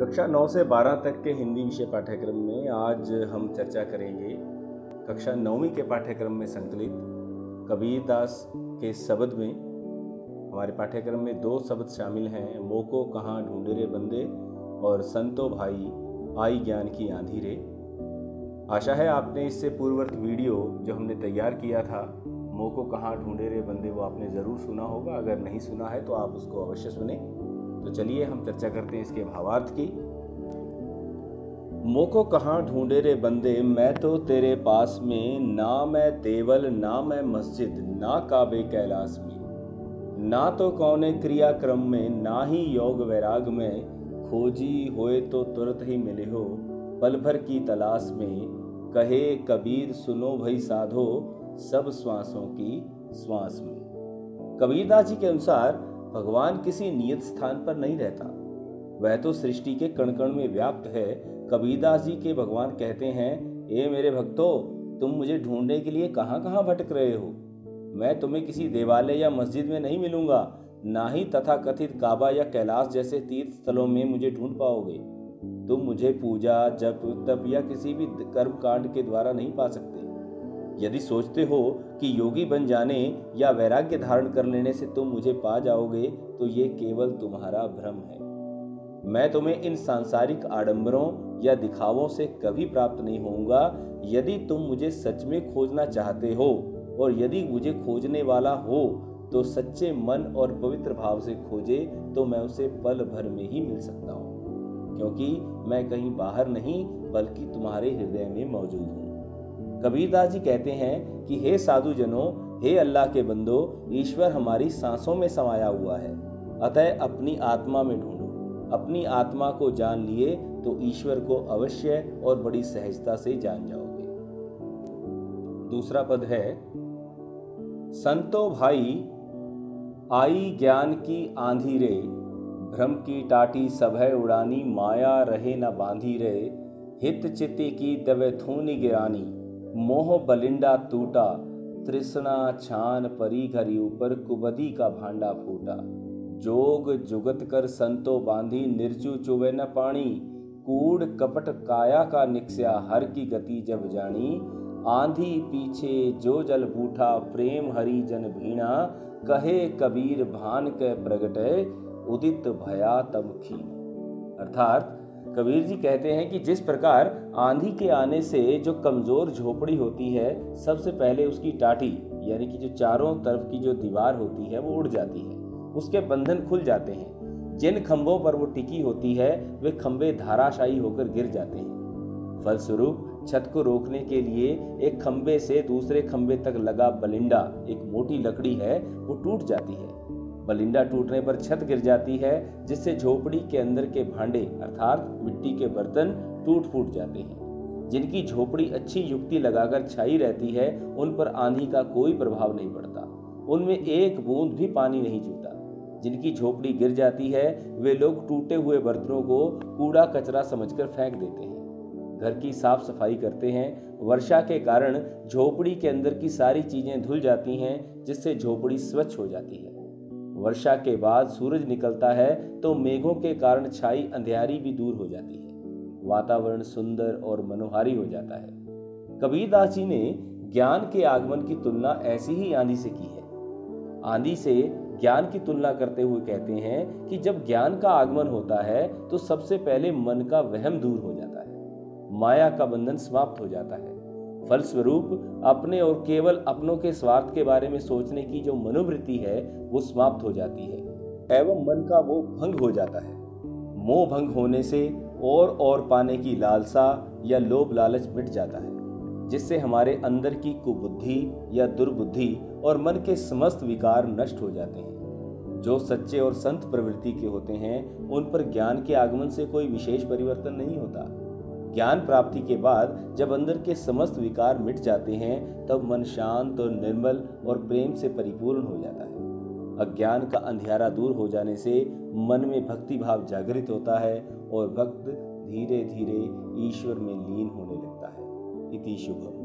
कक्षा 9 से 12 तक के हिंदी विषय पाठ्यक्रम में आज हम चर्चा करेंगे कक्षा 9वीं के पाठ्यक्रम में संकलित कबीरदास के शब्द में। हमारे पाठ्यक्रम में 2 शब्द शामिल हैं, मोको कहाँ ढूंढे रे बंदे और संतो भाई आई ज्ञान की आंधी रे। आशा है आपने इससे पूर्ववर्त वीडियो जो हमने तैयार किया था मोको कहाँ ढूंढे रे बंदे, वो आपने ज़रूर सुना होगा। अगर नहीं सुना है तो आप उसको अवश्य सुने। तो चलिए हम चर्चा करते हैं इसके भावार्थ की। मोको कहाँ ढूंढे रे बंदे, मैं तो तेरे पास में, ना मैं देवल ना मैं मस्जिद ना काबे कैलाश में, ना तो कौने क्रियाक्रम में ना ही योग वैराग में, खोजी होए तो तुरंत ही मिले हो पल भर की तलाश में, कहे कबीर सुनो भई साधो सब श्वासों की श्वास में। कबीरदास जी के अनुसार भगवान किसी नियत स्थान पर नहीं रहता, वह तो सृष्टि के कण कण में व्याप्त है। कबीरदास जी के भगवान कहते हैं, ए मेरे भक्तों, तुम मुझे ढूंढने के लिए कहाँ कहाँ भटक रहे हो। मैं तुम्हें किसी देवालय या मस्जिद में नहीं मिलूंगा, ना ही तथाकथित काबा या कैलाश जैसे तीर्थ स्थलों में मुझे ढूंढ पाओगे। तुम मुझे पूजा जप तप या किसी भी कर्म कांड के द्वारा नहीं पा सकते। यदि सोचते हो कि योगी बन जाने या वैराग्य धारण कर लेने से तुम मुझे पा जाओगे तो ये केवल तुम्हारा भ्रम है। मैं तुम्हें इन सांसारिक आडंबरों या दिखावों से कभी प्राप्त नहीं होऊंगा। यदि तुम मुझे सच में खोजना चाहते हो और यदि मुझे खोजने वाला हो तो सच्चे मन और पवित्र भाव से खोजे तो मैं उसे पल भर में ही मिल सकता हूँ, क्योंकि मैं कहीं बाहर नहीं बल्कि तुम्हारे हृदय में मौजूद हूँ। कबीरदास जी कहते हैं कि हे साधु जनों, हे अल्लाह के बंदो, ईश्वर हमारी सांसों में समाया हुआ है, अतः अपनी आत्मा में ढूंढो। अपनी आत्मा को जान लिए तो ईश्वर को अवश्य और बड़ी सहजता से जान जाओगे। दूसरा पद है, संतो भाई आई ज्ञान की आंधी रे, भ्रम की टाटी सभय उड़ानी, माया रहे न बांधी रे, हित चित्ती की दवे थूनी गिरानी, मोह बलिंडा टूटा, तृष्णा छान परी घरी ऊपर, कुबदी का भांडा फूटा, जोग जुगत कर संतो बांधी, निर्जु चुवे न पानी, कूड़ कपट काया का निक्स्या, हर की गति जब जानी, आंधी पीछे जो जल बूठा, प्रेम हरि जन भीना, कहे कबीर भान के प्रगटे, उदित भया तब खीन। अर्थात कबीर जी कहते हैं कि जिस प्रकार आंधी के आने से जो कमजोर झोपड़ी होती है, सबसे पहले उसकी टाटी यानी कि जो चारों तरफ की जो दीवार होती है वो उड़ जाती है, उसके बंधन खुल जाते हैं। जिन खंभों पर वो टिकी होती है वे खंभे धाराशायी होकर गिर जाते हैं। फलस्वरूप छत को रोकने के लिए एक खंभे से दूसरे खंभे तक लगा बलिंडा, एक मोटी लकड़ी है, वो टूट जाती है। बलिंडा टूटने पर छत गिर जाती है, जिससे झोपड़ी के अंदर के भांडे अर्थात मिट्टी के बर्तन टूट फूट जाते हैं। जिनकी झोपड़ी अच्छी युक्ति लगाकर छाई रहती है उन पर आंधी का कोई प्रभाव नहीं पड़ता, उनमें एक बूंद भी पानी नहीं चूता। जिनकी झोपड़ी गिर जाती है वे लोग टूटे हुए बर्तनों को कूड़ा कचरा समझकर फेंक देते हैं, घर की साफ सफाई करते हैं। वर्षा के कारण झोपड़ी के अंदर की सारी चीजें धुल जाती हैं, जिससे झोपड़ी स्वच्छ हो जाती है। वर्षा के बाद सूरज निकलता है तो मेघों के कारण छाई अंधियारी भी दूर हो जाती है, वातावरण सुंदर और मनोहारी हो जाता है। कबीरदास जी ने ज्ञान के आगमन की तुलना ऐसी ही आंधी से की है। आंधी से ज्ञान की तुलना करते हुए कहते हैं कि जब ज्ञान का आगमन होता है तो सबसे पहले मन का वहम दूर हो जाता है, माया का बंधन समाप्त हो जाता है। फलस्वरूप अपने और केवल अपनों के स्वार्थ के बारे में सोचने की जो मनोवृत्ति है वो समाप्त हो जाती है एवं मन का मोह भंग हो जाता है। मोह भंग होने से और पाने की लालसा या लोभ लालच मिट जाता है, जिससे हमारे अंदर की कुबुद्धि या दुर्बुद्धि और मन के समस्त विकार नष्ट हो जाते हैं। जो सच्चे और संत प्रवृत्ति के होते हैं उन पर ज्ञान के आगमन से कोई विशेष परिवर्तन नहीं होता। ज्ञान प्राप्ति के बाद जब अंदर के समस्त विकार मिट जाते हैं तब मन शांत और निर्मल और प्रेम से परिपूर्ण हो जाता है। अज्ञान का अंधियारा दूर हो जाने से मन में भक्ति भाव जागृत होता है और भक्त धीरे धीरे ईश्वर में लीन होने लगता है। इति शुभम।